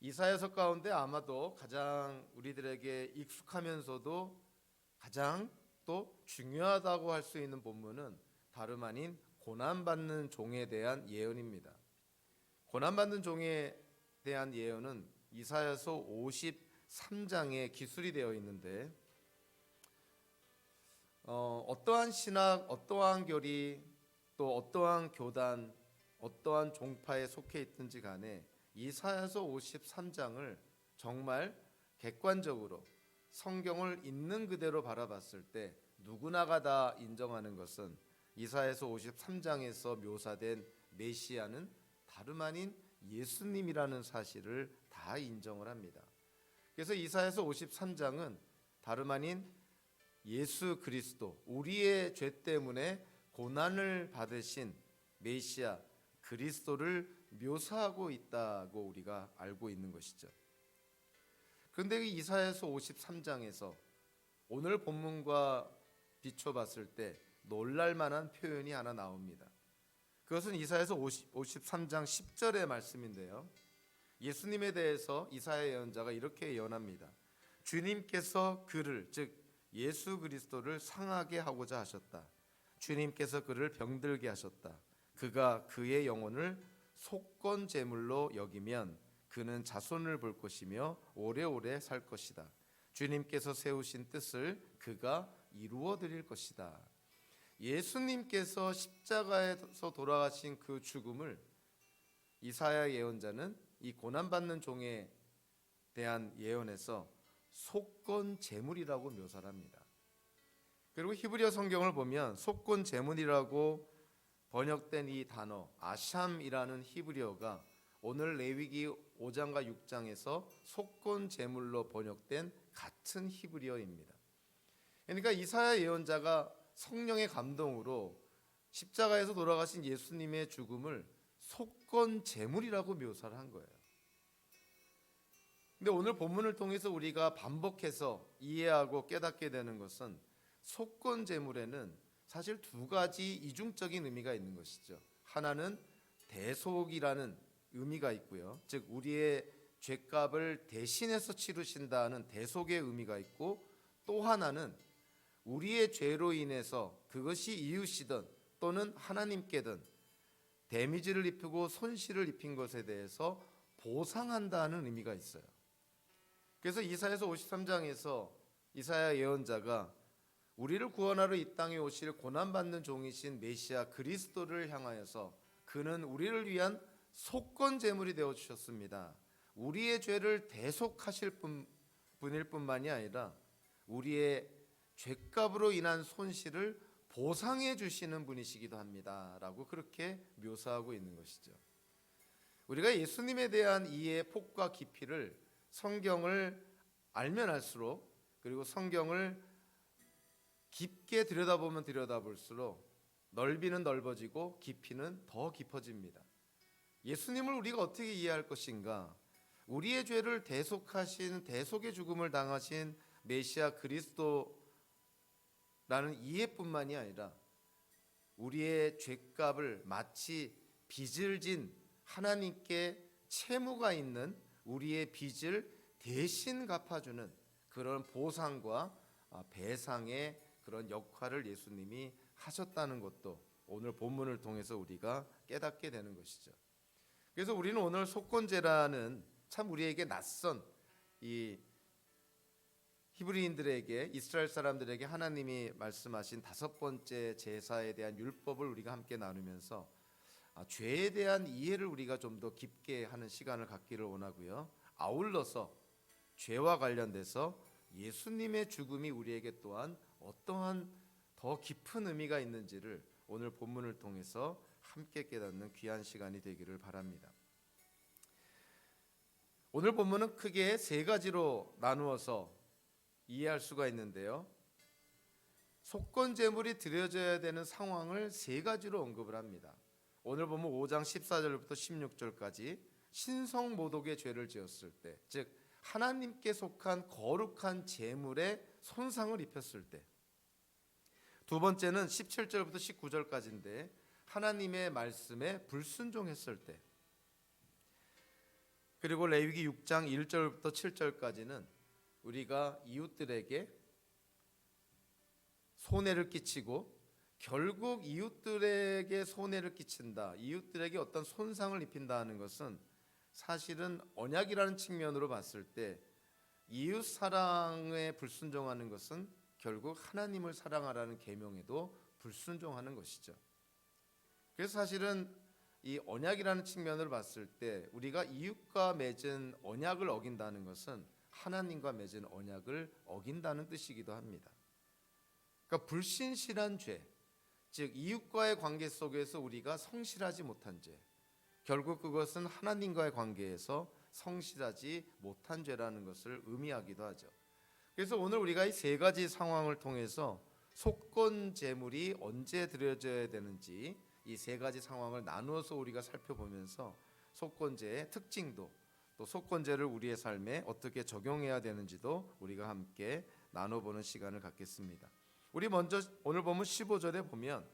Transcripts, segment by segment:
이사야서 가운데 아마도 가장 우리들에게 익숙하면서도 가장 또 중요하다고 할 수 있는 본문은 다름 아닌 고난받는 종에 대한 예언입니다. 고난받는 종에 대한 예언은 이사야서 53장에 기술이 되어 있는데 어떠한 신학, 어떠한 교리, 또 어떠한 교단, 어떠한 종파에 속해 있든지 간에 이사야서 53장을 정말 객관적으로 성경을 있는 그대로 바라봤을 때 누구나가 다 인정하는 것은 이사야서 53장에서 묘사된 메시아는 다름 아닌 예수님이라는 사실을 다 인정을 합니다. 그래서 이사야서 53장은 다름 아닌 예수 그리스도, 우리의 죄 때문에 고난을 받으신 메시아 그리스도를 묘사하고 있다고 우리가 알고 있는 것이죠. 그런데 이사야서 53장에서 오늘 본문과 비춰봤을 때 놀랄 만한 표현이 하나 나옵니다. 그것은 이사야서 53장 10절의 말씀인데요. 예수님에 대해서 이사야 예언자가 이렇게 예언합니다. 주님께서 그를, 즉 예수 그리스도를 상하게 하고자 하셨다. 주님께서 그를 병들게 하셨다. 그가 그의 영혼을 속건 제물로 여기면 그는 자손을 볼 것이며 오래오래 살 것이다. 주님께서 세우신 뜻을 그가 이루어 드릴 것이다. 예수님께서 십자가에서 돌아가신 그 죽음을 이사야 예언자는 이 고난받는 종에 대한 예언에서 속건 제물이라고 묘사를 합니다. 그리고 히브리어 성경을 보면 속건 제물이라고 번역된 이 단어 아샴이라는 히브리어가 오늘 레위기 5장과 6장에서 속건 제물로 번역된 같은 히브리어입니다. 그러니까 이사야 예언자가 성령의 감동으로 십자가에서 돌아가신 예수님의 죽음을 속건 제물이라고 묘사를 한 거예요. 근데 오늘 본문을 통해서 우리가 반복해서 이해하고 깨닫게 되는 것은 속건 제물에는 사실 두 가지 이중적인 의미가 있는 것이죠. 하나는 대속이라는 의미가 있고요. 즉 우리의 죄값을 대신해서 치르신다는 대속의 의미가 있고, 또 하나는 우리의 죄로 인해서 그것이 이웃이든 또는 하나님께든 데미지를 입히고 손실을 입힌 것에 대해서 보상한다는 의미가 있어요. 그래서 이사야서 53장에서 이사야 예언자가 우리를 구원하러 이 땅에 오실 고난받는 종이신 메시아 그리스도를 향하여서 그는 우리를 위한 속건 제물이 되어 주셨습니다. 우리의 죄를 대속하실 분일 뿐만이 아니라 우리의 죄값으로 인한 손실을 보상해 주시는 분이시기도 합니다 라고 그렇게 묘사하고 있는 것이죠. 우리가 예수님에 대한 이해의 폭과 깊이를 성경을 알면 알수록, 그리고 성경을 깊게 들여다보면 들여다볼수록 넓이는 넓어지고 깊이는 더 깊어집니다. 예수님을 우리가 어떻게 이해할 것인가? 우리의 죄를 대속하신, 대속의 죽음을 당하신 메시아 그리스도라는 이해뿐만이 아니라 우리의 죄값을 마치 빚을 진 하나님께 채무가 있는 우리의 빚을 대신 갚아주는 그런 보상과 배상의 그런 역할을 예수님이 하셨다는 것도 오늘 본문을 통해서 우리가 깨닫게 되는 것이죠. 그래서 우리는 오늘 속건제라는 참 우리에게 낯선 이 히브리인들에게, 이스라엘 사람들에게 하나님이 말씀하신 다섯 번째 제사에 대한 율법을 우리가 함께 나누면서 죄에 대한 이해를 우리가 좀 더 깊게 하는 시간을 갖기를 원하고요. 아울러서 죄와 관련돼서 예수님의 죽음이 우리에게 또한 어떠한 더 깊은 의미가 있는지를 오늘 본문을 통해서 함께 깨닫는 귀한 시간이 되기를 바랍니다. 오늘 본문은 크게 세 가지로 나누어서 이해할 수가 있는데요. 속건 제물이 드려져야 되는 상황을 세 가지로 언급을 합니다. 오늘 보면 5장 14절부터 16절까지 신성모독의 죄를 지었을 때, 즉 하나님께 속한 거룩한 제물에 손상을 입혔을 때, 두 번째는 17절부터 19절까지인데 하나님의 말씀에 불순종했을 때, 그리고 레위기 6장 1절부터 7절까지는 우리가 이웃들에게 손해를 끼치고 결국 이웃들에게 손해를 끼친다, 이웃들에게 어떤 손상을 입힌다는 것은 사실은 언약이라는 측면으로 봤을 때 이웃 사랑에 불순종하는 것은 결국 하나님을 사랑하라는 계명에도 불순종하는 것이죠. 그래서 사실은 이 언약이라는 측면을 봤을 때 우리가 이웃과 맺은 언약을 어긴다는 것은 하나님과 맺은 언약을 어긴다는 뜻이기도 합니다. 그러니까 불신실한 죄, 즉 이웃과의 관계 속에서 우리가 성실하지 못한 죄, 결국 그것은 하나님과의 관계에서 성실하지 못한 죄라는 것을 의미하기도 하죠. 그래서 오늘 우리가 이 세 가지 상황을 통해서 속건 제물이 언제 드려져야 되는지 이 세 가지 상황을 나누어서 우리가 살펴보면서 속건제의 특징도, 또 속건제를 우리의 삶에 어떻게 적용해야 되는지도 우리가 함께 나눠보는 시간을 갖겠습니다. 우리 먼저 오늘 보면 15절에 보면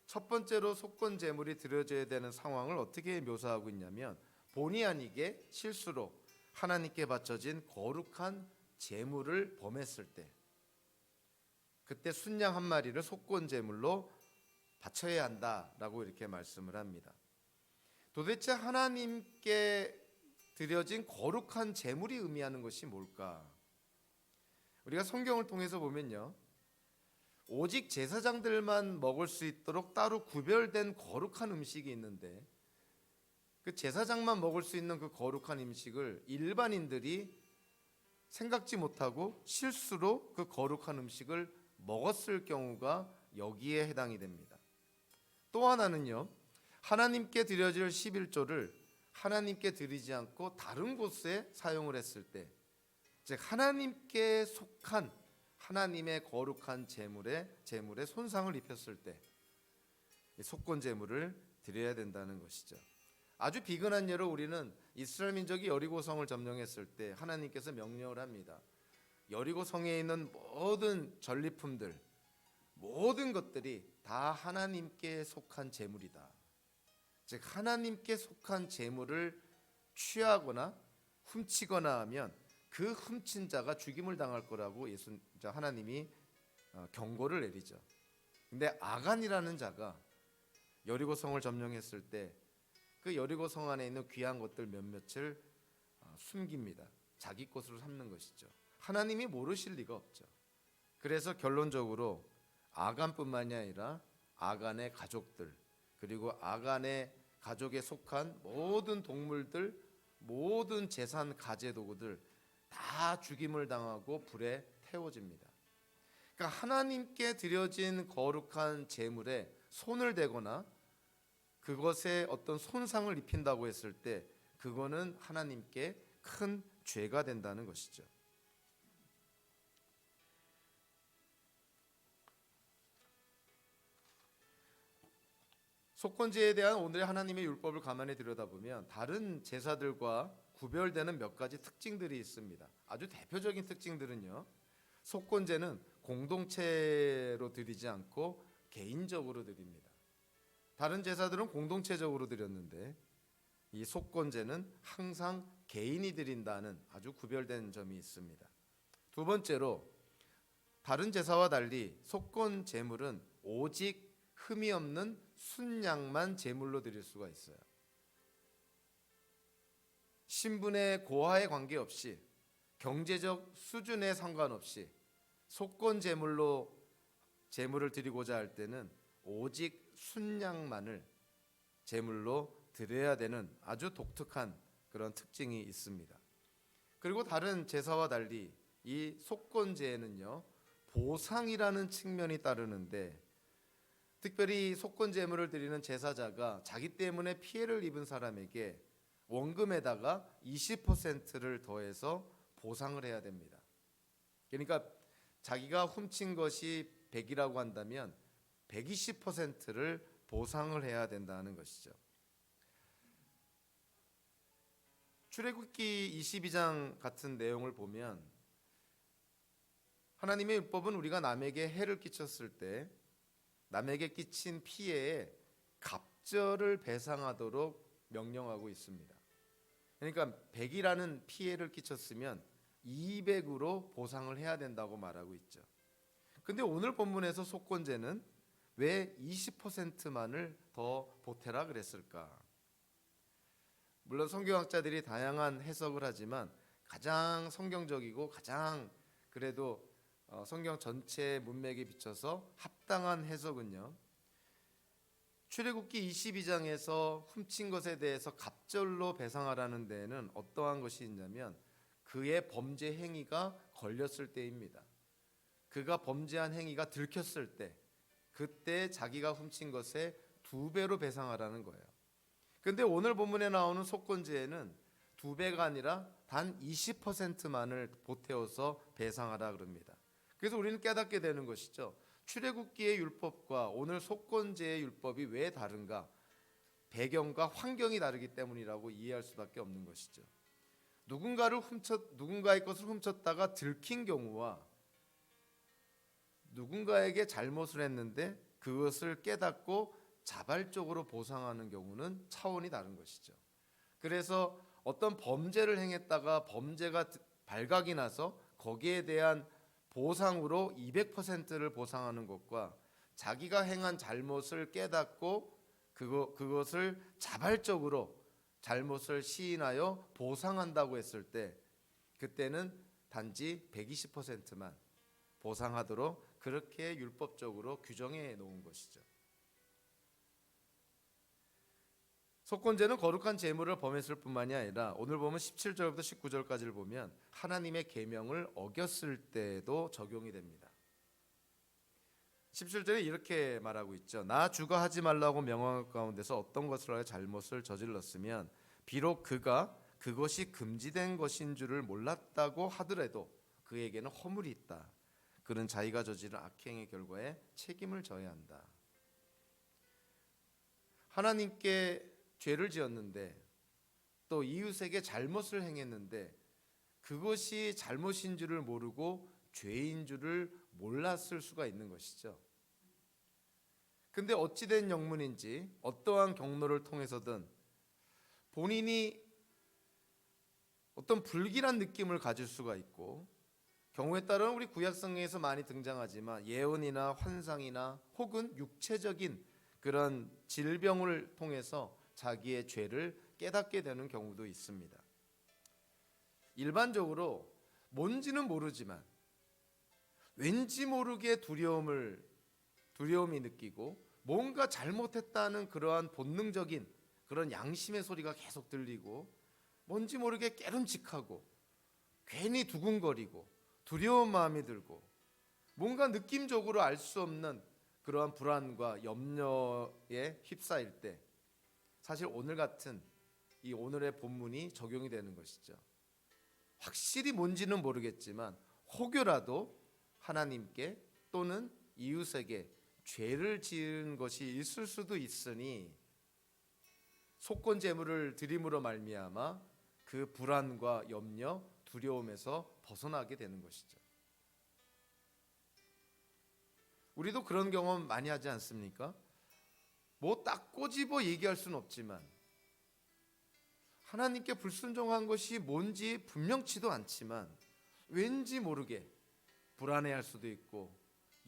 첫 번째로 속건 제물이 드려져야 되는 상황을 어떻게 묘사하고 있냐면, 본의 아니게 실수로 하나님께 바쳐진 거룩한 제물을 범했을 때, 그때 순양 한 마리를 속건 제물로 바쳐야 한다라고 이렇게 말씀을 합니다. 도대체 하나님께 드려진 거룩한 제물이 의미하는 것이 뭘까? 우리가 성경을 통해서 보면요, 오직 제사장들만 먹을 수 있도록 따로 구별된 거룩한 음식이 있는데, 그 제사장만 먹을 수 있는 그 거룩한 음식을 일반인들이 생각지 못하고 실수로 그 거룩한 음식을 먹었을 경우가 여기에 해당이 됩니다. 또 하나는요, 하나님께 드려질 11조를 하나님께 드리지 않고 다른 곳에 사용을 했을 때, 즉 하나님께 속한 하나님의 거룩한 제물에 손상을 입혔을 때 속건 제물을 드려야 된다는 것이죠. 아주 비근한 예로 우리는 이스라엘 민족이 여리고성을 점령했을 때 하나님께서 명령을 합니다. 여리고성에 있는 모든 전리품들, 모든 것들이 다 하나님께 속한 제물이다. 즉 하나님께 속한 제물을 취하거나 훔치거나 하면 그 훔친 자가 죽임을 당할 거라고 하나님이 경고를 내리죠. 근데 아간이라는 자가 여리고성을 점령했을 때 그 여리고성 안에 있는 귀한 것들 몇몇을 숨깁니다. 자기 것으로 삼는 것이죠. 하나님이 모르실 리가 없죠. 그래서 결론적으로 아간뿐만이 아니라 아간의 가족들, 그리고 아간의 가족에 속한 모든 동물들, 모든 재산 가재 도구들 다 죽임을 당하고 불에 태워집니다. 그러니까 하나님께 드려진 거룩한 제물에 손을 대거나 그것에 어떤 손상을 입힌다고 했을 때 그거는 하나님께 큰 죄가 된다는 것이죠. 속건제에 대한 오늘의 하나님의 율법을 가만히 들여다보면 다른 제사들과 구별되는 몇 가지 특징들이 있습니다. 아주 대표적인 특징들은요, 속건제는 공동체로 드리지 않고 개인적으로 드립니다. 다른 제사들은 공동체적으로 드렸는데 이 속건제는 항상 개인이 드린다는 아주 구별된 점이 있습니다. 두 번째로, 다른 제사와 달리 속건 제물은 오직 흠이 없는 순양만 제물로 드릴 수가 있어요. 신분의 고하에 관계없이, 경제적 수준에 상관없이 속건 제물로 제물을 드리고자 할 때는 오직 순양만을 제물로 드려야 되는 아주 독특한 그런 특징이 있습니다. 그리고 다른 제사와 달리 이 속건제에는요, 보상이라는 측면이 따르는데, 특별히 속건 제물을 드리는 제사자가 자기 때문에 피해를 입은 사람에게 원금에다가 20%를 더해서 보상을 해야 됩니다. 그러니까 자기가 훔친 것이 100이라고 한다면 120%를 보상을 해야 된다는 것이죠. 출애굽기 22장 같은 내용을 보면 하나님의 율법은 우리가 남에게 해를 끼쳤을 때 남에게 끼친 피해에 갑절을 배상하도록 명령하고 있습니다. 그러니까 100이라는 피해를 끼쳤으면 200으로 보상을 해야 된다고 말하고 있죠. 근데 오늘 본문에서 속건제는 왜 20%만을 더 보태라 그랬을까? 물론 성경학자들이 다양한 해석을 하지만 가장 성경적이고 가장 그래도 성경 전체 문맥에 비춰서 합당한 해석은요, 출애굽기 22장에서 훔친 것에 대해서 갑절로 배상하라는 데에는 어떠한 것이 있냐면 그의 범죄 행위가 걸렸을 때입니다. 그가 범죄한 행위가 들켰을 때, 그때 자기가 훔친 것의 2배로 배상하라는 거예요. 근데 오늘 본문에 나오는 속건제에는 2배가 아니라 단 20%만을 보태어서 배상하라 그럽니다. 그래서 우리는 깨닫게 되는 것이죠. 출애굽기의 율법과 오늘 속건제의 율법이 왜 다른가? 배경과 환경이 다르기 때문이라고 이해할 수밖에 없는 것이죠. 누군가의 것을 훔쳤다가 들킨 경우와 누군가에게 잘못을 했는데 그것을 깨닫고 자발적으로 보상하는 경우는 차원이 다른 것이죠. 그래서 어떤 범죄를 행했다가 범죄가 발각이 나서 거기에 대한 보상으로 200%를 보상하는 것과 자기가 행한 잘못을 깨닫고 그것을 자발적으로 잘못을 시인하여 보상한다고 했을 때 그때는 단지 120%만 보상하도록 그렇게 율법적으로 규정해 놓은 것이죠. 속건제는 거룩한 제물을 범했을 뿐만이 아니라 오늘 보면 17절부터 19절까지를 보면 하나님의 계명을 어겼을 때도 적용이 됩니다. 17절에 이렇게 말하고 있죠. 나 주가 하지 말라고 명한 가운데서 어떤 것을 하여 잘못을 저질렀으면 비록 그가 그것이 금지된 것인 줄을 몰랐다고 하더라도 그에게는 허물이 있다. 그는 자기가 저지른 악행의 결과에 책임을 져야 한다. 하나님께 죄를 지었는데 또 이웃에게 잘못을 행했는데 그것이 잘못인 줄을 모르고 죄인 줄을 몰랐을 수가 있는 것이죠. 근데 어찌된 영문인지 어떠한 경로를 통해서든 본인이 어떤 불길한 느낌을 가질 수가 있고, 경우에 따라는 우리 구약성경에서 많이 등장하지만 예언이나 환상이나 혹은 육체적인 그런 질병을 통해서 자기의 죄를 깨닫게 되는 경우도 있습니다. 일반적으로 뭔지는 모르지만 왠지 모르게 두려움이 느끼고 뭔가 잘못했다는 그러한 본능적인 그런 양심의 소리가 계속 들리고 뭔지 모르게 깨름직하고 괜히 두근거리고 두려운 마음이 들고 뭔가 느낌적으로 알 수 없는 그러한 불안과 염려에 휩싸일 때 사실 오늘 같은 이 오늘의 본문이 적용이 되는 것이죠. 확실히 뭔지는 모르겠지만 혹여라도 하나님께 또는 이웃에게 죄를 지은 것이 있을 수도 있으니 속건 제물을 드림으로 말미암아 그 불안과 염려, 두려움에서 벗어나게 되는 것이죠. 우리도 그런 경험 많이 하지 않습니까? 뭐 딱 꼬집어 얘기할 수는 없지만 하나님께 불순종한 것이 뭔지 분명치도 않지만 왠지 모르게 불안해할 수도 있고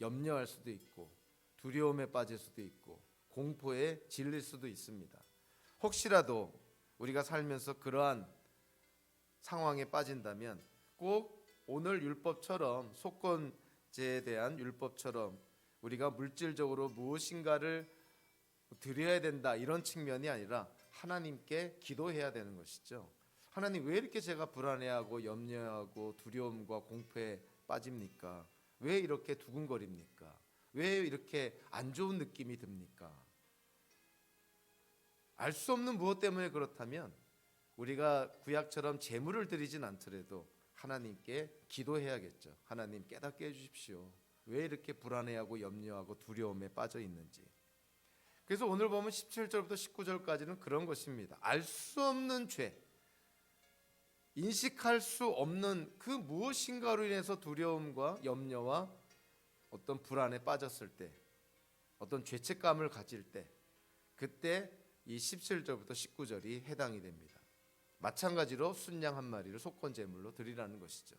염려할 수도 있고 두려움에 빠질 수도 있고 공포에 질릴 수도 있습니다. 혹시라도 우리가 살면서 그러한 상황에 빠진다면 꼭 오늘 율법처럼 속건제에 대한 율법처럼 우리가 물질적으로 무엇인가를 드려야 된다 이런 측면이 아니라 하나님께 기도해야 되는 것이죠. 하나님 왜 이렇게 제가 불안해하고 염려하고 두려움과 공포에 빠집니까? 왜 이렇게 두근거립니까? 왜 이렇게 안 좋은 느낌이 듭니까? 알 수 없는 무엇 때문에 그렇다면 우리가 구약처럼 제물을 드리진 않더라도 하나님께 기도해야겠죠. 하나님 깨닫게 해주십시오. 왜 이렇게 불안해하고 염려하고 두려움에 빠져 있는지. 그래서 오늘 보면 17절부터 19절까지는 그런 것입니다. 알 수 없는 죄, 인식할 수 없는 그 무엇인가로 인해서 두려움과 염려와 어떤 불안에 빠졌을 때, 어떤 죄책감을 가질 때, 그때 이 17절부터 19절이 해당이 됩니다. 마찬가지로 순양 한 마리를 속건 제물로 드리라는 것이죠.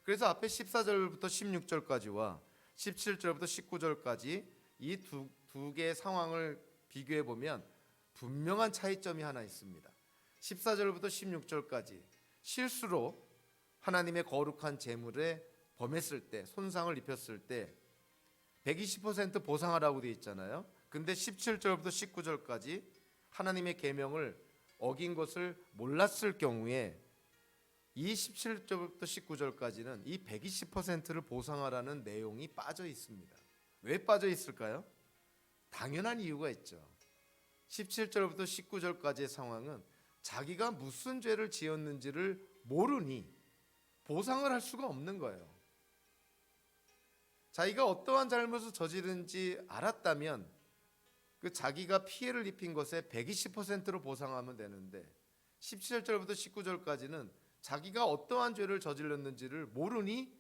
그래서 앞에 14절부터 16절까지와 17절부터 19절까지 이 두 개의 상황을 비교해 보면 분명한 차이점이 하나 있습니다. 14절부터 16절까지 실수로 하나님의 거룩한 제물에 범했을 때, 손상을 입혔을 때 120% 보상하라고 되어 있잖아요. 근데 17절부터 19절까지 하나님의 계명을 어긴 것을 몰랐을 경우에 이 17절부터 19절까지는 이 120%를 보상하라는 내용이 빠져 있습니다. 왜 빠져 있을까요? 당연한 이유가 있죠. 17절부터 19절까지의 상황은 자기가 무슨 죄를 지었는지를 모르니 보상을 할 수가 없는 거예요. 자기가 어떠한 잘못을 저지른지 알았다면 그 자기가 피해를 입힌 것에 120%로 보상하면 되는데 17절부터 19절까지는 자기가 어떠한 죄를 저질렀는지를 모르니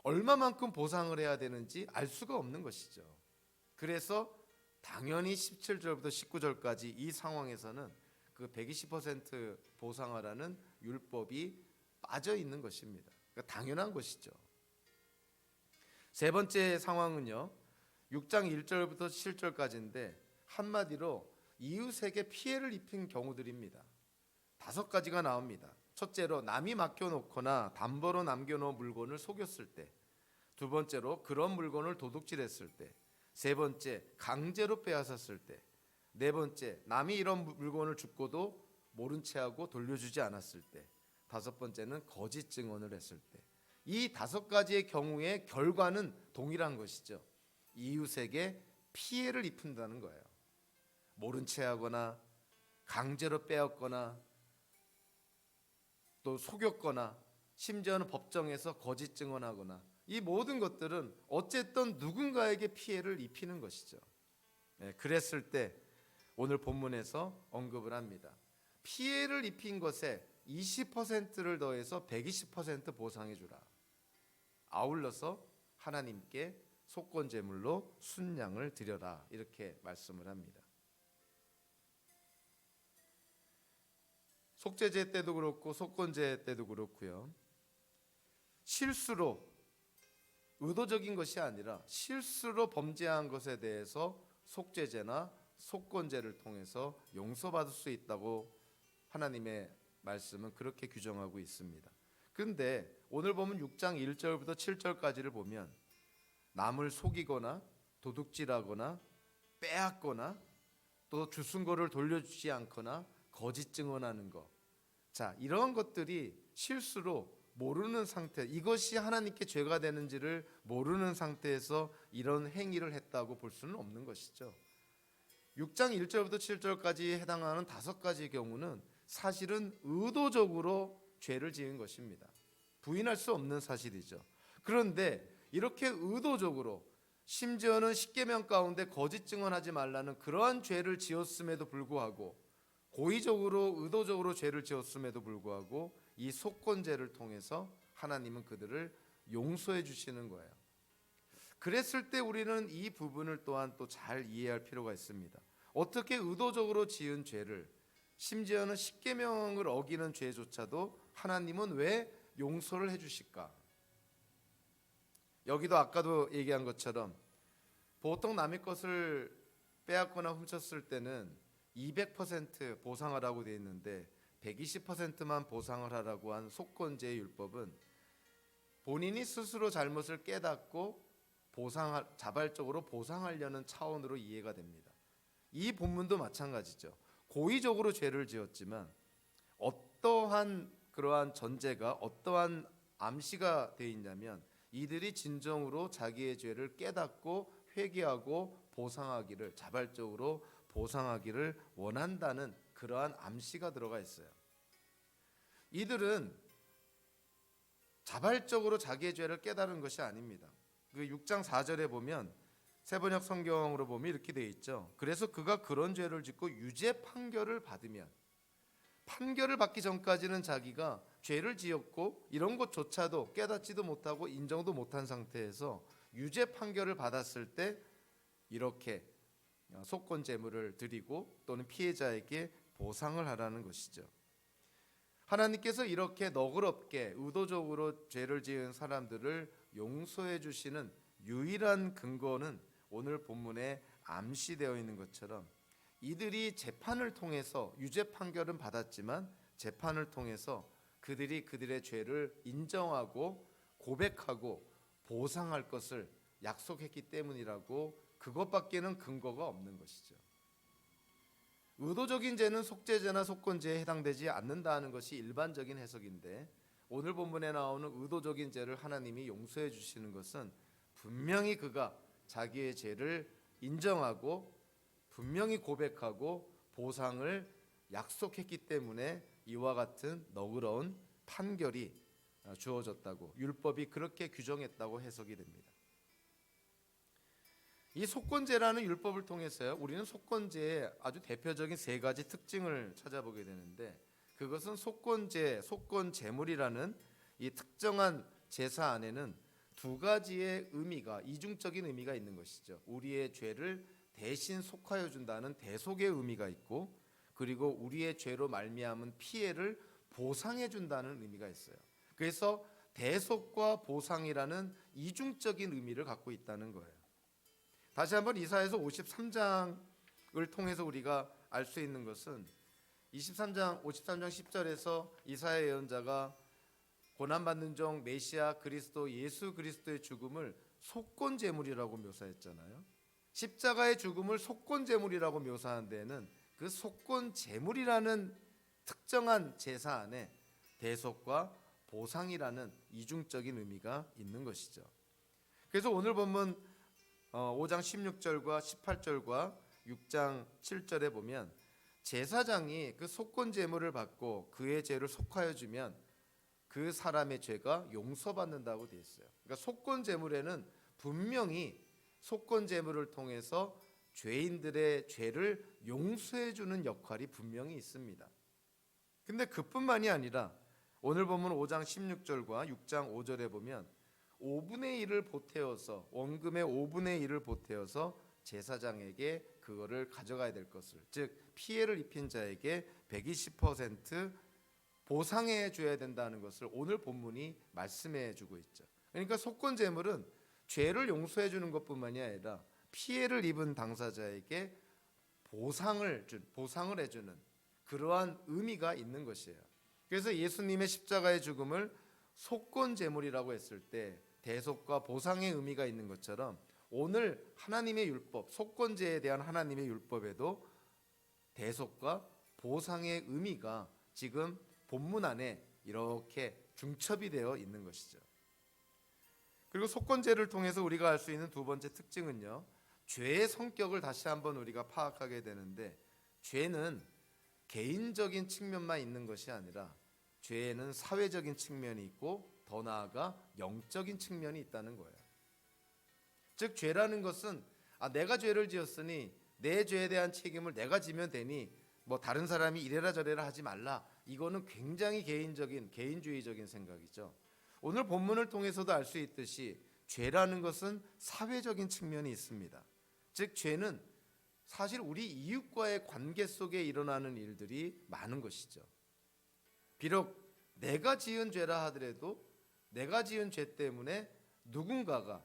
얼마만큼 보상을 해야 되는지 알 수가 없는 것이죠. 그래서 당연히 17절부터 19절까지 이 상황에서는 그 120% 보상하라는 율법이 빠져 있는 것입니다. 그러니까 당연한 것이죠. 세 번째 상황은요, 6장 1절부터 7절까지인데 한마디로 이웃에게 피해를 입힌 경우들입니다. 5가지가 나옵니다. 첫째로 남이 맡겨놓거나 담보로 남겨놓은 물건을 속였을 때, 두 번째로 그런 물건을 도둑질했을 때, 세 번째 강제로 빼앗았을 때, 네 번째 남이 이런 물건을 줍고도 모른 채하고 돌려주지 않았을 때, 다섯 번째는 거짓 증언을 했을 때. 이 5가지의 경우의 결과는 동일한 것이죠. 이웃에게 피해를 입힌다는 거예요. 모른 채하거나 강제로 빼앗거나 또 속였거나 심지어는 법정에서 거짓 증언하거나 이 모든 것들은 어쨌든 누군가에게 피해를 입히는 것이죠. 그랬을 때 오늘 본문에서 언급을 합니다. 피해를 입힌 것에 20%를 더해서 120% 보상해 주라. 아울러서 하나님께 속건 제물로 순양을 드려라. 이렇게 말씀을 합니다. 속죄제 때도 그렇고 속건제 때도 그렇고요. 실수로 의도적인 것이 아니라 실수로 범죄한 것에 대해서 속죄제나 속건제를 통해서 용서받을 수 있다고 하나님의 말씀은 그렇게 규정하고 있습니다. 그런데 오늘 보면 6장 1절부터 7절까지를 보면 남을 속이거나 도둑질하거나 빼앗거나 또 주순 거를 돌려주지 않거나 거짓 증언하는 것, 자, 이런 것들이 실수로 모르는 상태, 이것이 하나님께 죄가 되는지를 모르는 상태에서 이런 행위를 했다고 볼 수는 없는 것이죠. 6장 1절부터 7절까지 해당하는 5가지 경우는 사실은 의도적으로 죄를 지은 것입니다. 부인할 수 없는 사실이죠. 그런데 이렇게 의도적으로, 심지어는 십계명 가운데 거짓 증언하지 말라는 그러한 죄를 지었음에도 불구하고, 고의적으로 의도적으로 죄를 지었음에도 불구하고 이 속건제를 통해서 하나님은 그들을 용서해 주시는 거예요. 그랬을 때 우리는 이 부분을 또한 또 잘 이해할 필요가 있습니다. 어떻게 의도적으로 지은 죄를, 심지어는 십계명을 어기는 죄조차도 하나님은 왜 용서를 해 주실까? 여기도 아까도 얘기한 것처럼 보통 남의 것을 빼앗거나 훔쳤을 때는 200% 보상하라고 되어 있는데 120%만 보상을 하라고 한 속건제의 율법은 본인이 스스로 잘못을 깨닫고 자발적으로 보상하려는 차원으로 이해가 됩니다. 이 본문도 마찬가지죠. 고의적으로 죄를 지었지만 어떠한 그러한 전제가, 어떠한 암시가 되어 있냐면 이들이 진정으로 자기의 죄를 깨닫고 회개하고 보상하기를, 자발적으로 보상하기를 원한다는 그러한 암시가 들어가 있어요. 이들은 자발적으로 자기의 죄를 깨달은 것이 아닙니다. 그 6장 4절에 보면 세번역 성경으로 보면 이렇게 되어 있죠. 그래서 그가 그런 죄를 짓고 유죄 판결을 받으면, 판결을 받기 전까지는 자기가 죄를 지었고 이런 것조차도 깨닫지도 못하고 인정도 못한 상태에서 유죄 판결을 받았을 때 이렇게 속건 제물을 드리고 또는 피해자에게 보상을 하라는 것이죠. 하나님께서 이렇게 너그럽게 의도적으로 죄를 지은 사람들을 용서해 주시는 유일한 근거는 오늘 본문에 암시되어 있는 것처럼 이들이 재판을 통해서 유죄 판결은 받았지만 재판을 통해서 그들이 그들의 죄를 인정하고 고백하고 보상할 것을 약속했기 때문이라고, 그것밖에는 근거가 없는 것이죠. 의도적인 죄는 속죄죄나 속건죄에 해당되지 않는다는 것이 일반적인 해석인데, 오늘 본문에 나오는 의도적인 죄를 하나님이 용서해 주시는 것은 분명히 그가 자기의 죄를 인정하고 분명히 고백하고 보상을 약속했기 때문에 이와 같은 너그러운 판결이 주어졌다고, 율법이 그렇게 규정했다고 해석이 됩니다. 이 속건죄라는 율법을 통해서요, 우리는 속건죄의 아주 대표적인 세 가지 특징을 찾아보게 되는데, 그것은 속건죄, 속건제물이라는 이 특정한 제사 안에는 두 가지의 의미가, 이중적인 의미가 있는 것이죠. 우리의 죄를 대신 속하여 준다는 대속의 의미가 있고, 그리고 우리의 죄로 말미암은 피해를 보상해 준다는 의미가 있어요. 그래서 대속과 보상이라는 이중적인 의미를 갖고 있다는 거예요. 다시 한번 이사야서 53장을 통해서 우리가 알 수 있는 것은 53장 10절에서 이사야 예언자가 고난받는 종 메시아 그리스도 예수 그리스도의 죽음을 속건제물이라고 묘사했잖아요. 십자가의 죽음을 속건제물이라고 묘사한 데에는 그 속건제물이라는 특정한 제사 안에 대속과 보상이라는 이중적인 의미가 있는 것이죠. 그래서 오늘 본문 5장 16절과 18절과 6장 7절에 보면 제사장이 그 속건제물을 받고 그의 죄를 속하여 주면 그 사람의 죄가 용서받는다고 되어 있어요. 그러니까 속건제물에는 분명히 속건제물을 통해서 죄인들의 죄를 용서해 주는 역할이 분명히 있습니다. 근데 그뿐만이 아니라 오늘 본문 5장 16절과 6장 5절에 보면 5분의 1을 보태어서, 원금의 5분의 1을 보태어서 제사장에게 그거를 가져가야 될 것을, 즉 피해를 입힌 자에게 120% 보상해 줘야 된다는 것을 오늘 본문이 말씀해 주고 있죠. 그러니까 속건제물은 죄를 용서해 주는 것뿐만이 아니라 피해를 입은 당사자에게 보상을 해주는 그러한 의미가 있는 것이에요. 그래서 예수님의 십자가의 죽음을 속건제물이라고 했을 때 대속과 보상의 의미가 있는 것처럼, 오늘 하나님의 율법, 속건제에 대한 하나님의 율법에도 대속과 보상의 의미가 지금 본문 안에 이렇게 중첩이 되어 있는 것이죠. 그리고 속건제를 통해서 우리가 알 수 있는 두 번째 특징은요, 죄의 성격을 다시 한번 우리가 파악하게 되는데, 죄는 개인적인 측면만 있는 것이 아니라 죄에는 사회적인 측면이 있고 더 나아가 영적인 측면이 있다는 거예요. 즉 죄라는 것은 내가 죄를 지었으니 내 죄에 대한 책임을 내가 지면 되니 뭐 다른 사람이 이래라 저래라 하지 말라, 이거는 굉장히 개인주의적인 생각이죠. 오늘 본문을 통해서도 알 수 있듯이 죄라는 것은 사회적인 측면이 있습니다. 즉 죄는 사실 우리 이웃과의 관계 속에 일어나는 일들이 많은 것이죠. 비록 내가 지은 죄라 하더라도 내가 지은 죄 때문에 누군가가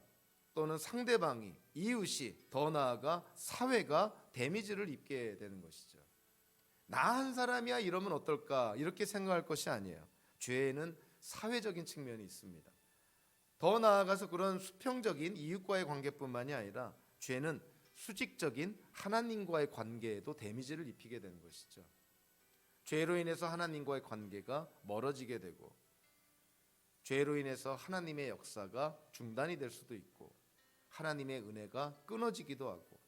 또는 상대방이, 이웃이, 더 나아가 사회가 데미지를 입게 되는 것이죠. 나 한 사람이야 이러면 어떨까, 이렇게 생각할 것이 아니에요. 죄에는 사회적인 측면이 있습니다. 더 나아가서 그런 수평적인 이웃과의 관계뿐만이 아니라 죄는 수직적인 하나님과의 관계에도 데미지를 입히게 되는 것이죠. 죄로 인해서 하나님과의 관계가 멀어지게 되고, 죄로 인해서 하나님의 역사가 중단이 될 수도 있고, 하나님의 은혜가 끊어지기도 하고,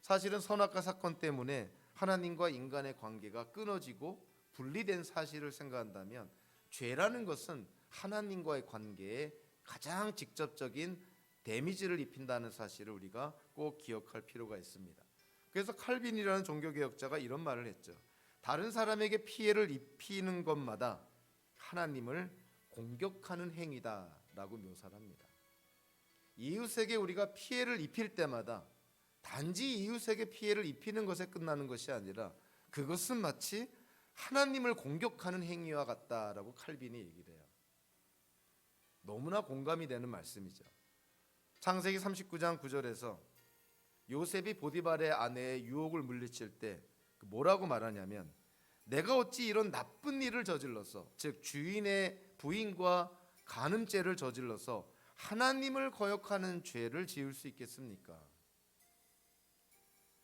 사실은 선악과 사건 때문에 하나님과 인간의 관계가 끊어지고 분리된 사실을 생각한다면, 죄라는 것은 하나님과의 관계에 가장 직접적인 데미지를 입힌다는 사실을 우리가 꼭 기억할 필요가 있습니다. 그래서 칼빈이라는 종교개혁자가 이런 말을 했죠. 다른 사람에게 피해를 입히는 것마다 하나님을 공격하는 행위다라고 묘사를 합니다. 이웃에게 우리가 피해를 입힐 때마다 단지 이웃에게 피해를 입히는 것에 끝나는 것이 아니라 그것은 마치 하나님을 공격하는 행위와 같다라고 칼빈이 얘기를 해요. 너무나 공감이 되는 말씀이죠. 창세기 39장 9절에서 요셉이 보디발의 아내의 유혹을 물리칠 때 뭐라고 말하냐면, 내가 어찌 이런 나쁜 일을 저질러서, 즉 주인의 부인과 간음죄를 저질러서 하나님을 거역하는 죄를 지을 수 있겠습니까?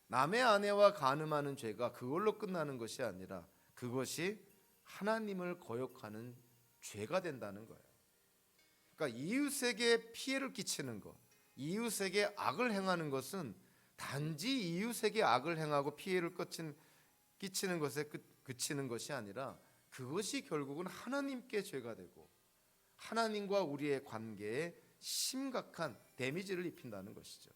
남의 아내와 간음하는 죄가 그걸로 끝나는 것이 아니라 그것이 하나님을 거역하는 죄가 된다는 거예요. 그러니까 이웃에게 피해를 끼치는 것, 이웃에게 악을 행하는 것은 단지 이웃에게 악을 행하고 피해를 끼치는 것에 그치는 것이 아니라 그것이 결국은 하나님께 죄가 되고 하나님과 우리의 관계에 심각한 데미지를 입힌다는 것이죠.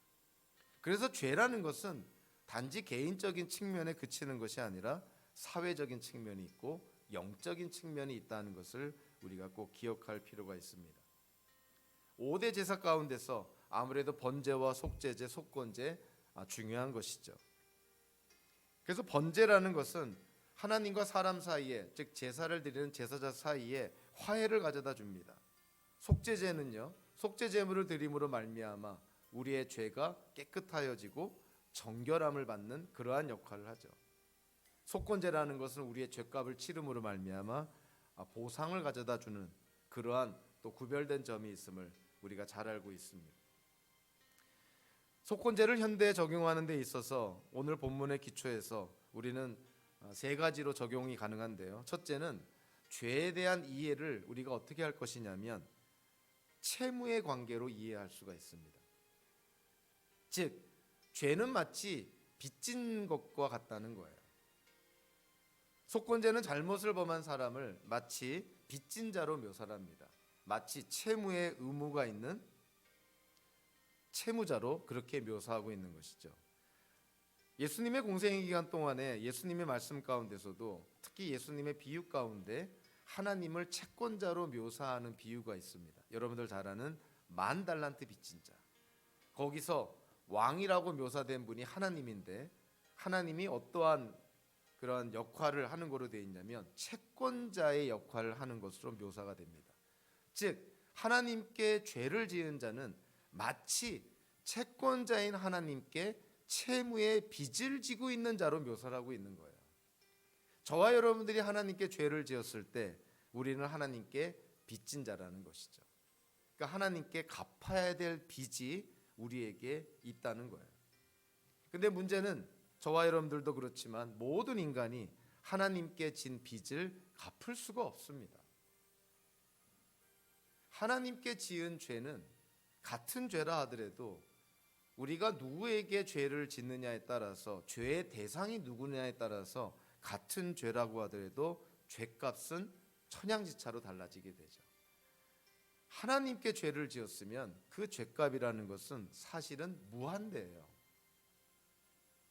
그래서 죄라는 것은 단지 개인적인 측면에 그치는 것이 아니라 사회적인 측면이 있고 영적인 측면이 있다는 것을 우리가 꼭 기억할 필요가 있습니다. 5대 제사 가운데서 아무래도 번제와 속죄제, 속건제 중요한 것이죠. 그래서 번제라는 것은 하나님과 사람 사이에, 즉 제사를 드리는 제사자 사이에 화해를 가져다 줍니다. 속죄제는요, 속죄제물을 드림으로 말미암아 우리의 죄가 깨끗하여지고 정결함을 받는 그러한 역할을 하죠. 속건제라는 것은 우리의 죄값을 치름으로 말미암아 보상을 가져다 주는 그러한 또 구별된 점이 있음을 우리가 잘 알고 있습니다. 속건제를 현대에 적용하는 데 있어서 오늘 본문의 기초에서 우리는 세 가지로 적용이 가능한데요. 첫째는 죄에 대한 이해를 우리가 어떻게 할 것이냐면 채무의 관계로 이해할 수가 있습니다. 즉 죄는 마치 빚진 것과 같다는 거예요. 속건제는 잘못을 범한 사람을 마치 빚진 자로 묘사합니다. 마치 채무의 의무가 있는 채무자로 그렇게 묘사하고 있는 것이죠. 예수님의 공생의 기간 동안에 예수님의 말씀 가운데서도 특히 예수님의 비유 가운데 하나님을 채권자로 묘사하는 비유가 있습니다. 여러분들 잘 아는 10,000달란트 빚진 자. 거기서 왕이라고 묘사된 분이 하나님인데 하나님이 어떠한 그런 역할을 하는 것으로 되어 있냐면 채권자의 역할을 하는 것으로 묘사가 됩니다. 즉 하나님께 죄를 지은 자는 마치 채권자인 하나님께 채무의 빚을 지고 있는 자로 묘사를 하고 있는 거예요. 저와 여러분들이 하나님께 죄를 지었을 때 우리는 하나님께 빚진 자라는 것이죠. 그러니까 하나님께 갚아야 될 빚이 우리에게 있다는 거예요. 근데 문제는 저와 여러분들도 그렇지만 모든 인간이 하나님께 진 빚을 갚을 수가 없습니다. 하나님께 지은 죄는 같은 죄라 하더라도 우리가 누구에게 죄를 짓느냐에 따라서 죄의 대상이 누구냐에 따라서 같은 죄라고 하더라도 죄값은 천양지차로 달라지게 되죠. 하나님께 죄를 지었으면 그 죄값이라는 것은 사실은 무한대예요.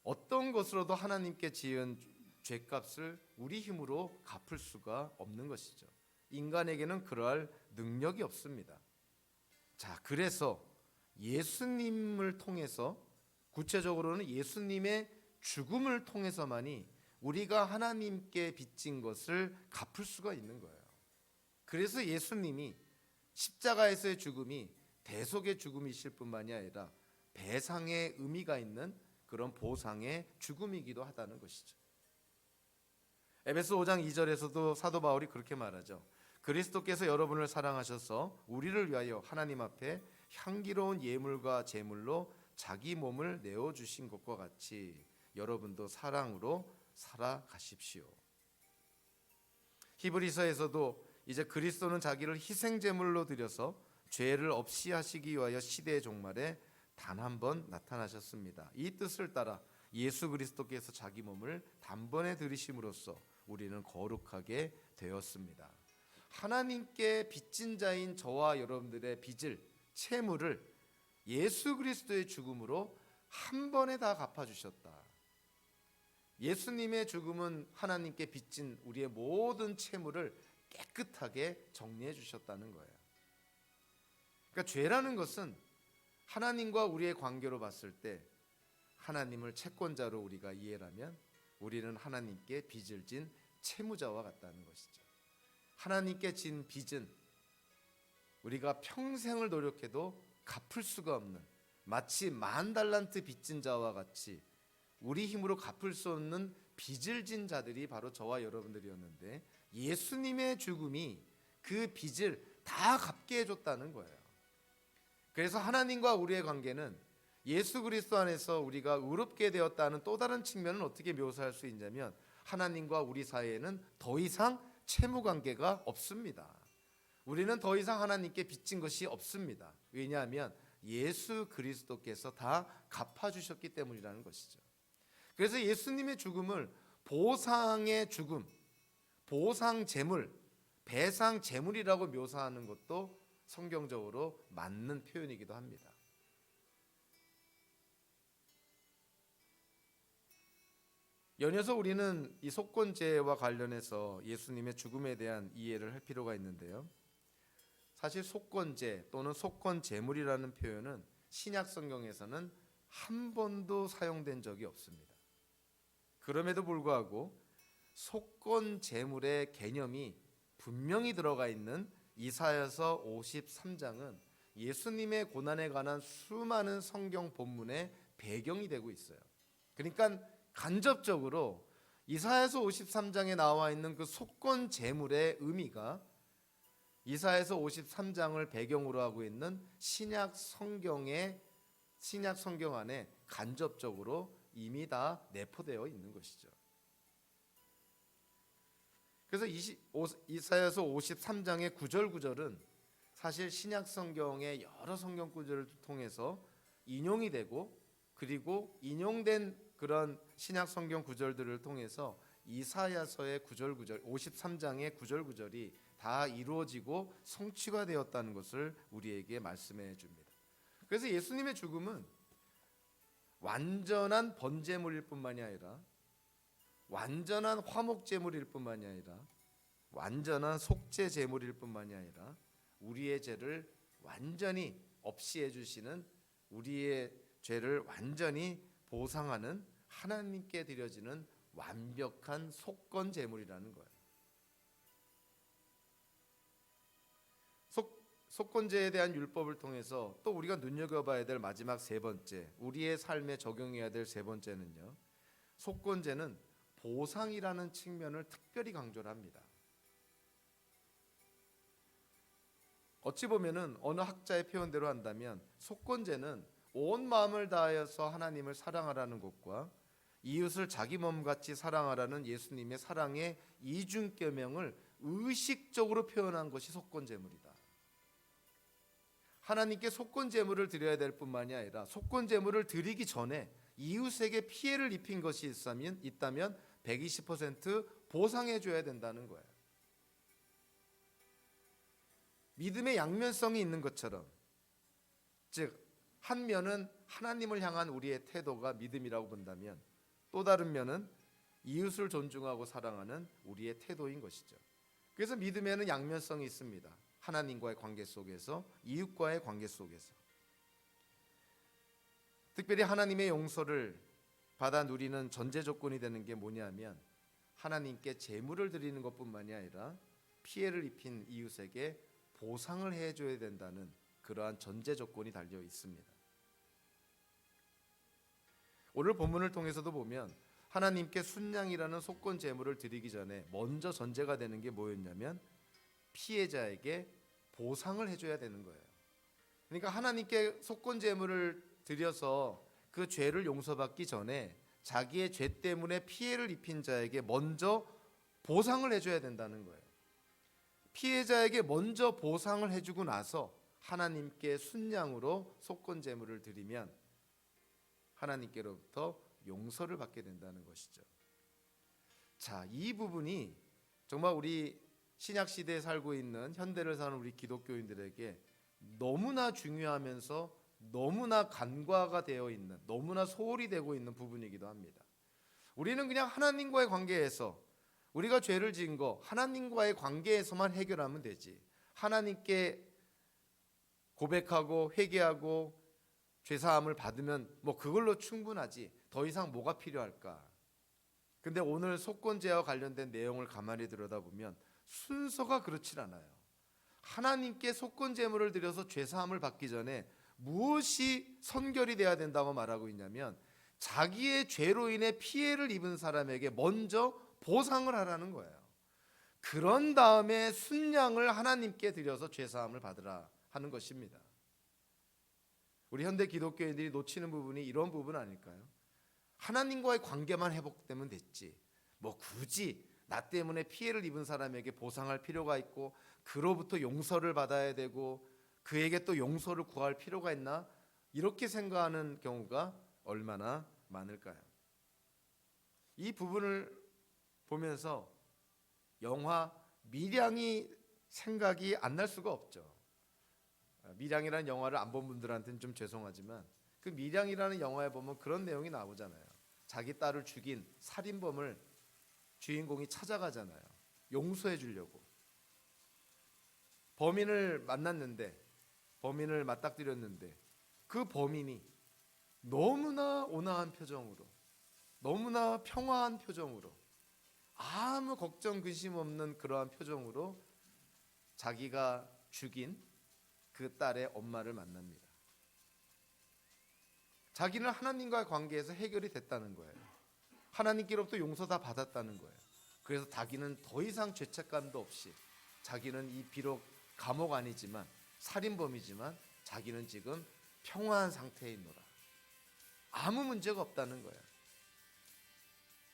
어떤 것으로도 하나님께 지은 죄값을 우리 힘으로 갚을 수가 없는 것이죠. 인간에게는 그러할 능력이 없습니다. 자, 그래서 예수님을 통해서, 구체적으로는 예수님의 죽음을 통해서만이 우리가 하나님께 빚진 것을 갚을 수가 있는 거예요. 그래서 예수님이 십자가에서의 죽음이 대속의 죽음이실 뿐만이 아니라 배상의 의미가 있는 그런 보상의 죽음이기도 하다는 것이죠. 에베소 5장 2절에서도 사도 바울이 그렇게 말하죠. 그리스도께서 여러분을 사랑하셔서 우리를 위하여 하나님 앞에 향기로운 예물과 제물로 자기 몸을 내어주신 것과 같이 여러분도 사랑으로 살아가십시오. 히브리서에서도 이제 그리스도는 자기를 희생제물로 드려서 죄를 없이 하시기 위하여 시대의 종말에 단 한 번 나타나셨습니다. 이 뜻을 따라 예수 그리스도께서 자기 몸을 단번에 들이심으로써 우리는 거룩하게 되었습니다. 하나님께 빚진 자인 저와 여러분들의 빚을, 채무를 예수 그리스도의 죽음으로 한 번에 다 갚아주셨다. 예수님의 죽음은 하나님께 빚진 우리의 모든 채무를 깨끗하게 정리해 주셨다는 거예요. 그러니까 죄라는 것은 하나님과 우리의 관계로 봤을 때 하나님을 채권자로 우리가 이해하면 우리는 하나님께 빚을 진 채무자와 같다는 것이죠. 하나님께 진 빚은 우리가 평생을 노력해도 갚을 수가 없는, 마치 10,000달란트 빚진 자와 같이 우리 힘으로 갚을 수 없는 빚을 진 자들이 바로 저와 여러분들이었는데, 예수님의 죽음이 그 빚을 다 갚게 해줬다는 거예요. 그래서 하나님과 우리의 관계는 예수 그리스도 안에서 우리가 의롭게 되었다는 또 다른 측면은 어떻게 묘사할 수 있냐면, 하나님과 우리 사이에는 더 이상 채무 관계가 없습니다. 우리는 더 이상 하나님께 빚진 것이 없습니다. 왜냐하면 예수 그리스도께서 다 갚아주셨기 때문이라는 것이죠. 그래서 예수님의 죽음을 보상의 죽음, 보상 제물, 배상 제물이라고 묘사하는 것도 성경적으로 맞는 표현이기도 합니다. 연이어서 우리는 이 속건제와 관련해서 예수님의 죽음에 대한 이해를 할 필요가 있는데요. 사실 속건제 또는 속건제물이라는 표현은 신약 성경에서는 한 번도 사용된 적이 없습니다. 그럼에도 불구하고 속건제물의 개념이 분명히 들어가 있는 이사야서 53장은 예수님의 고난에 관한 수많은 성경 본문의 배경이 되고 있어요. 그러니까 간접적으로 이사야서 53장에 나와 있는 그 속건제물의 의미가 이사야서 53장을 배경으로 하고 있는 신약 성경 안에 간접적으로 이미 다 내포되어 있는 것이죠. 그래서 이사야서 53장의 9절 9절은 사실 신약 성경의 여러 성경 구절을 통해서 인용이 되고, 그리고 인용된 그런 신약 성경 구절들을 통해서 이사야서의 9절 9절, 53장의 9절 9절이 다 이루어지고 성취가 되었다는 것을 우리에게 말씀해 줍니다. 그래서 예수님의 죽음은 완전한 번제물일 뿐만이 아니라, 완전한 화목제물일 뿐만이 아니라, 완전한 속죄제물일 뿐만이 아니라, 우리의 죄를 완전히 없이 해주시는, 우리의 죄를 완전히 보상하는, 하나님께 드려지는 완벽한 속건제물이라는 거예요. 속건제에 대한 율법을 통해서 또 우리가 눈여겨봐야 될 마지막 세 번째, 우리의 삶에 적용해야 될 세 번째는요, 속건제는 보상이라는 측면을 특별히 강조를 합니다. 어찌 보면은 어느 학자의 표현대로 한다면 속건제는 온 마음을 다하여서 하나님을 사랑하라는 것과 이웃을 자기 몸같이 사랑하라는 예수님의 사랑의 이중계명을 의식적으로 표현한 것이 속건제물이다. 하나님께 속건제물을 드려야 될 뿐만이 아니라 속건제물을 드리기 전에 이웃에게 피해를 입힌 것이 있다면 120% 보상해 줘야 된다는 거예요. 믿음의 양면성이 있는 것처럼, 즉 한 면은 하나님을 향한 우리의 태도가 믿음이라고 본다면, 또 다른 면은 이웃을 존중하고 사랑하는 우리의 태도인 것이죠. 그래서 믿음에는 양면성이 있습니다. 하나님과의 관계 속에서, 이웃과의 관계 속에서. 특별히 하나님의 용서를 받아 누리는 전제 조건이 되는 게 뭐냐면, 하나님께 제물을 드리는 것뿐만이 아니라 피해를 입힌 이웃에게 보상을 해줘야 된다는 그러한 전제 조건이 달려 있습니다. 오늘 본문을 통해서도 보면 하나님께 순양이라는 속건 제물을 드리기 전에 먼저 전제가 되는 게 뭐였냐면, 피해자에게 보상을 해줘야 되는 거예요. 그러니까 하나님께 속건 제물을 드려서 그 죄를 용서받기 전에 자기의 죄 때문에 피해를 입힌 자에게 먼저 보상을 해줘야 된다는 거예요. 피해자에게 먼저 보상을 해주고 나서 하나님께 순양으로 속건 제물을 드리면 하나님께로부터 용서를 받게 된다는 것이죠. 자, 이 부분이 정말 우리 신약 시대에 살고 있는, 현대를 사는 우리 기독교인들에게 너무나 중요하면서 너무나 간과가 되어 있는, 너무나 소홀히 되고 있는 부분이기도 합니다. 우리는 그냥 하나님과의 관계에서, 우리가 죄를 지은 거 하나님과의 관계에서만 해결하면 되지, 하나님께 고백하고 회개하고 죄사함을 받으면 뭐 그걸로 충분하지, 더 이상 뭐가 필요할까? 근데 오늘 속건제와 관련된 내용을 가만히 들여다보면 순서가 그렇질 않아요. 하나님께 속건 제물을 드려서 죄 사함을 받기 전에 무엇이 선결이 돼야 된다고 말하고 있냐면 자기의 죄로 인해 피해를 입은 사람에게 먼저 보상을 하라는 거예요. 그런 다음에 순양을 하나님께 드려서 죄 사함을 받으라 하는 것입니다. 우리 현대 기독교인들이 놓치는 부분이 이런 부분 아닐까요? 하나님과의 관계만 회복되면 됐지, 뭐 굳이 나 때문에 피해를 입은 사람에게 보상할 필요가 있고 그로부터 용서를 받아야 되고 그에게 또 용서를 구할 필요가 있나, 이렇게 생각하는 경우가 얼마나 많을까요? 이 부분을 보면서 영화 밀양이 생각이 안 날 수가 없죠. 밀양이라는 영화를 안 본 분들한테는 좀 죄송하지만 그 밀양이라는 영화에 보면 그런 내용이 나오잖아요. 자기 딸을 죽인 살인범을 주인공이 찾아가잖아요. 용서해 주려고. 범인을 만났는데, 범인을 맞닥뜨렸는데 그 범인이 너무나 온화한 표정으로, 너무나 평화한 표정으로, 아무 걱정 근심 없는 그러한 표정으로 자기가 죽인 그 딸의 엄마를 만납니다. 자기는 하나님과의 관계에서 해결이 됐다는 거예요. 하나님께로부터 용서 다 받았다는 거예요. 그래서 자기는 더 이상 죄책감도 없이, 자기는 이 비록 감옥 아니지만 살인범이지만 자기는 지금 평화한 상태에 있노라. 아무 문제가 없다는 거예요.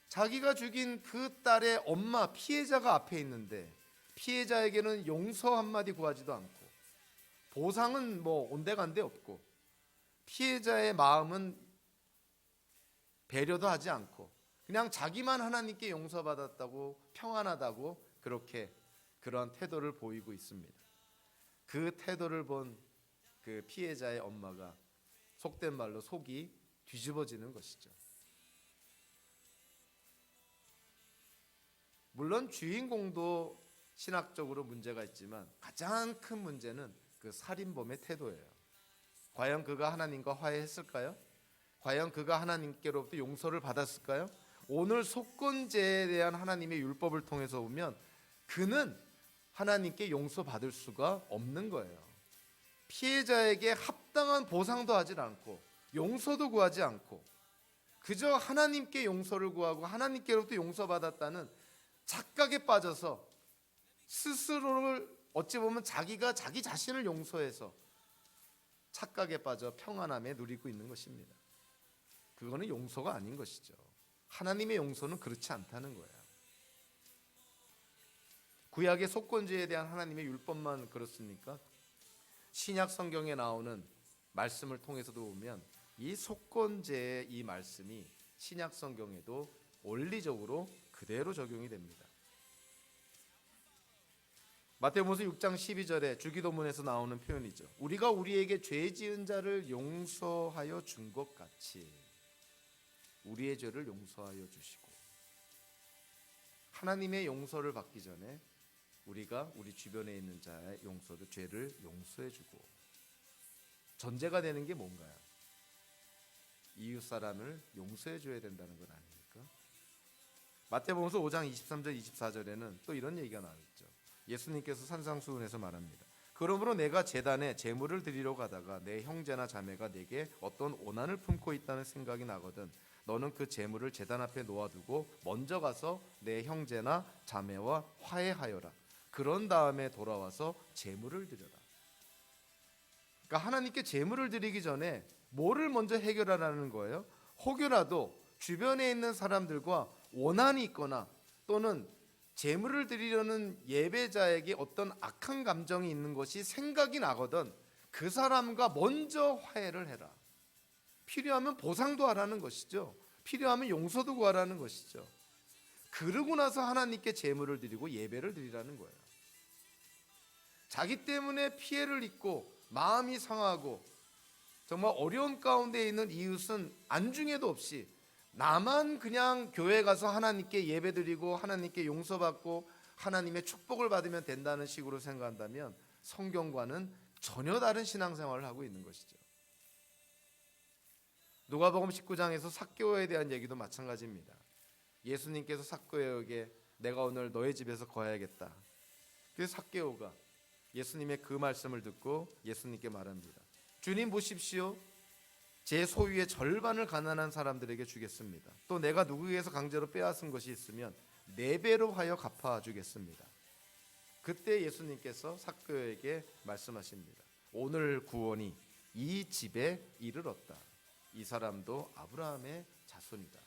자기가 죽인 그 딸의 엄마, 피해자가 앞에 있는데 피해자에게는 용서 한마디 구하지도 않고 보상은 뭐 온데간데 없고 피해자의 마음은 배려도 하지 않고 그냥 자기만 하나님께 용서받았다고, 평안하다고 그렇게 그런 태도를 보이고 있습니다. 그 태도를 본 그 피해자의 엄마가 속된 말로 속이 뒤집어지는 것이죠. 물론 주인공도 신학적으로 문제가 있지만 가장 큰 문제는 그 살인범의 태도예요. 과연 그가 하나님과 화해했을까요? 과연 그가 하나님께로부터 용서를 받았을까요? 오늘 속건제에 대한 하나님의 율법을 통해서 보면 그는 하나님께 용서받을 수가 없는 거예요. 피해자에게 합당한 보상도 하지 않고 용서도 구하지 않고 그저 하나님께 용서를 구하고 하나님께로부터 용서받았다는 착각에 빠져서 스스로를 어찌 보면 자기가 자기 자신을 용서해서 착각에 빠져 평안함에 누리고 있는 것입니다. 그거는 용서가 아닌 것이죠. 하나님의 용서는 그렇지 않다는 거예요. 구약의 속건제에 대한 하나님의 율법만 그렇습니까? 신약 성경에 나오는 말씀을 통해서도 보면 이 속건제의 이 말씀이 신약 성경에도 원리적으로 그대로 적용이 됩니다. 마태복음 6장 12절에 주기도문에서 나오는 표현이죠. 우리가 우리에게 죄 지은 자를 용서하여 준 것 같이 우리의 죄를 용서하여 주시고, 하나님의 용서를 받기 전에 우리가 우리 주변에 있는 자의 용서를, 죄를 용서해 주고, 전제가 되는 게 뭔가요? 이웃 사람을 용서해 줘야 된다는 것 아닙니까? 마태복음서 5장 23절 24절에는 또 이런 얘기가 나왔죠. 예수님께서 산상수훈에서 말합니다. 그러므로 내가 제단에 제물을 드리러 가다가 내 형제나 자매가 내게 어떤 오난을 품고 있다는 생각이 나거든 너는 그 제물을 제단 앞에 놓아두고 먼저 가서 내 형제나 자매와 화해하여라. 그런 다음에 돌아와서 제물을 드려라. 그러니까 하나님께 제물을 드리기 전에 뭐를 먼저 해결하라는 거예요? 혹여라도 주변에 있는 사람들과 원한이 있거나 또는 제물을 드리려는 예배자에게 어떤 악한 감정이 있는 것이 생각이 나거든 그 사람과 먼저 화해를 해라. 필요하면 보상도 하라는 것이죠. 필요하면 용서도 구하라는 것이죠. 그러고 나서 하나님께 제물을 드리고 예배를 드리라는 거예요. 자기 때문에 피해를 입고 마음이 상하고 정말 어려운 가운데 있는 이웃은 안중에도 없이 나만 그냥 교회 가서 하나님께 예배드리고 하나님께 용서받고 하나님의 축복을 받으면 된다는 식으로 생각한다면 성경과는 전혀 다른 신앙생활을 하고 있는 것이죠. 누가복음 19장에서 삭개오에 대한 얘기도 마찬가지입니다. 예수님께서 삭개오에게 내가 오늘 너의 집에서 거해야겠다. 그래서 삭개오가 예수님의 그 말씀을 듣고 예수님께 말합니다. 주님 보십시오. 제 소유의 절반을 가난한 사람들에게 주겠습니다. 또 내가 누구에게서 강제로 빼앗은 것이 있으면 4배로 하여 갚아주겠습니다. 그때 예수님께서 삭개오에게 말씀하십니다. 오늘 구원이 이 집에 이르렀다. 이 사람도 아브라함의 자손이다.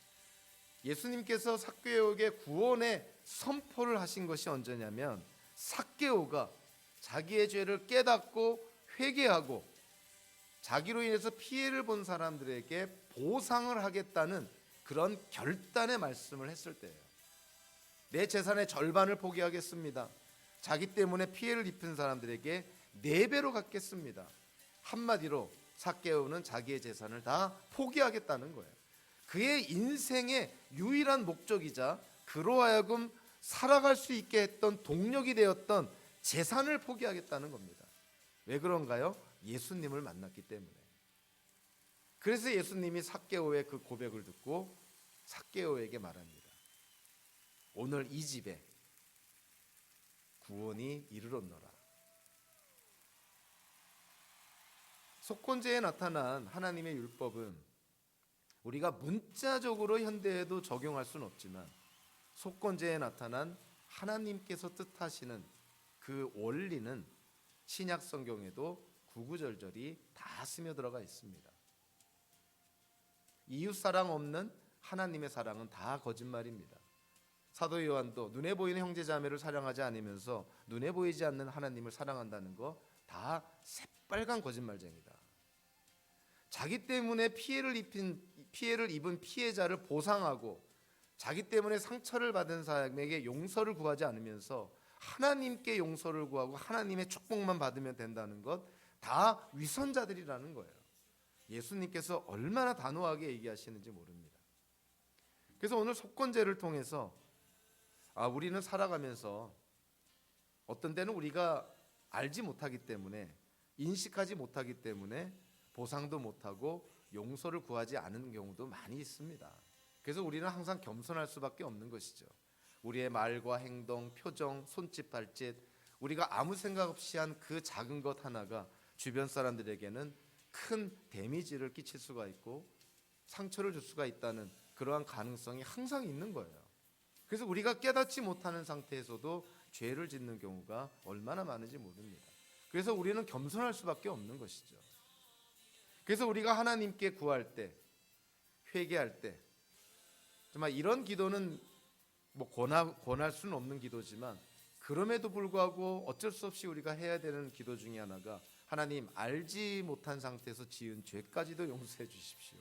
예수님께서 삭개오에게 구원의 선포를 하신 것이 언제냐면 삭개오가 자기의 죄를 깨닫고 회개하고 자기로 인해서 피해를 본 사람들에게 보상을 하겠다는 그런 결단의 말씀을 했을 때예요. 내 재산의 절반을 포기하겠습니다. 자기 때문에 피해를 입힌 사람들에게 4배로 갚겠습니다. 한마디로 삭개오는 자기의 재산을 다 포기하겠다는 거예요. 그의 인생의 유일한 목적이자 그로 하여금 살아갈 수 있게 했던 동력이 되었던 재산을 포기하겠다는 겁니다. 왜 그런가요? 예수님을 만났기 때문에. 그래서 예수님이 삭개오의 그 고백을 듣고 삭개오에게 말합니다. 오늘 이 집에 구원이 이르렀노라. 속건제에 나타난 하나님의 율법은 우리가 문자적으로 현대에도 적용할 수는 없지만 속건제에 나타난 하나님께서 뜻하시는 그 원리는 신약 성경에도 구구절절히 다 스며들어가 있습니다. 이웃 사랑 없는 하나님의 사랑은 다 거짓말입니다. 사도 요한도 눈에 보이는 형제 자매를 사랑하지 않으면서 눈에 보이지 않는 하나님을 사랑한다는 거 다 새빨간 거짓말쟁이다. 자기 때문에 피해를 입은 피해자를 보상하고 자기 때문에 상처를 받은 사람에게 용서를 구하지 않으면서 하나님께 용서를 구하고 하나님의 축복만 받으면 된다는 것 다 위선자들이라는 거예요. 예수님께서 얼마나 단호하게 얘기하시는지 모릅니다. 그래서 오늘 속건제를 통해서 우리는 살아가면서 어떤 때는 우리가 알지 못하기 때문에 인식하지 못하기 때문에 보상도 못하고 용서를 구하지 않은 경우도 많이 있습니다. 그래서 우리는 항상 겸손할 수밖에 없는 것이죠. 우리의 말과 행동, 표정, 손짓, 발짓 우리가 아무 생각 없이 한 그 작은 것 하나가 주변 사람들에게는 큰 데미지를 끼칠 수가 있고 상처를 줄 수가 있다는 그러한 가능성이 항상 있는 거예요. 그래서 우리가 깨닫지 못하는 상태에서도 죄를 짓는 경우가 얼마나 많은지 모릅니다. 그래서 우리는 겸손할 수밖에 없는 것이죠. 그래서 우리가 하나님께 구할 때, 회개할 때 정말 이런 기도는 권할 수는 없는 기도지만 그럼에도 불구하고 어쩔 수 없이 우리가 해야 되는 기도 중에 하나가 하나님 알지 못한 상태에서 지은 죄까지도 용서해 주십시오.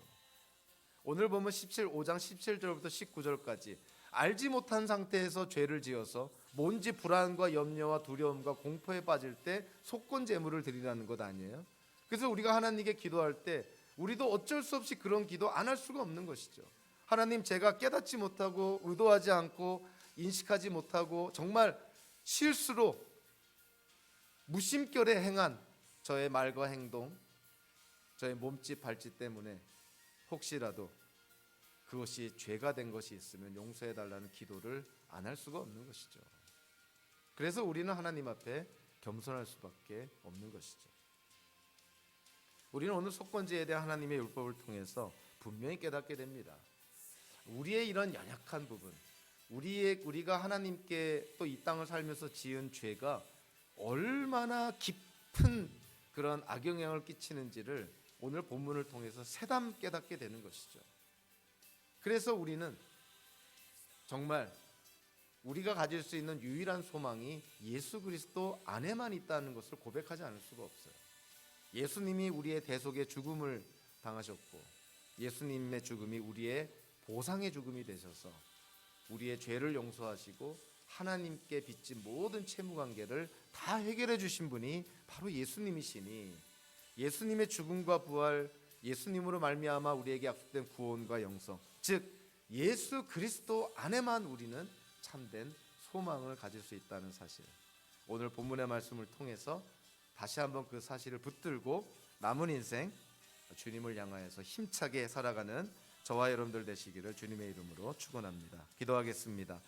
오늘 보면 5장 17절부터 19절까지 알지 못한 상태에서 죄를 지어서 뭔지 불안과 염려와 두려움과 공포에 빠질 때 속건 제물을 드리라는 것 아니에요? 그래서 우리가 하나님께 기도할 때 우리도 어쩔 수 없이 그런 기도 안 할 수가 없는 것이죠. 하나님 제가 깨닫지 못하고 의도하지 않고 인식하지 못하고 정말 실수로 무심결에 행한 저의 말과 행동, 저의 몸짓 발짓 때문에 혹시라도 그것이 죄가 된 것이 있으면 용서해 달라는 기도를 안 할 수가 없는 것이죠. 그래서 우리는 하나님 앞에 겸손할 수밖에 없는 것이죠. 우리는 오늘 속건제에 대한 하나님의 율법을 통해서 분명히 깨닫게 됩니다. 우리의 이런 연약한 부분, 우리가 하나님께 또 이 땅을 살면서 지은 죄가 얼마나 깊은 그런 악영향을 끼치는지를 오늘 본문을 통해서 새삼 깨닫게 되는 것이죠. 그래서 우리는 정말 우리가 가질 수 있는 유일한 소망이 예수 그리스도 안에만 있다는 것을 고백하지 않을 수가 없어요. 예수님이 우리의 대속의 죽음을 당하셨고 예수님의 죽음이 우리의 보상의 죽음이 되셔서 우리의 죄를 용서하시고 하나님께 빚진 모든 채무관계를 다 해결해 주신 분이 바로 예수님이시니 예수님의 죽음과 부활, 예수님으로 말미암아 우리에게 약속된 구원과 영성, 즉 예수 그리스도 안에만 우리는 참된 소망을 가질 수 있다는 사실, 오늘 본문의 말씀을 통해서 다시 한번 그 사실을 붙들고 남은 인생 주님을 향하여서 힘차게 살아가는 저와 여러분들 되시기를 주님의 이름으로 축원합니다. 기도하겠습니다.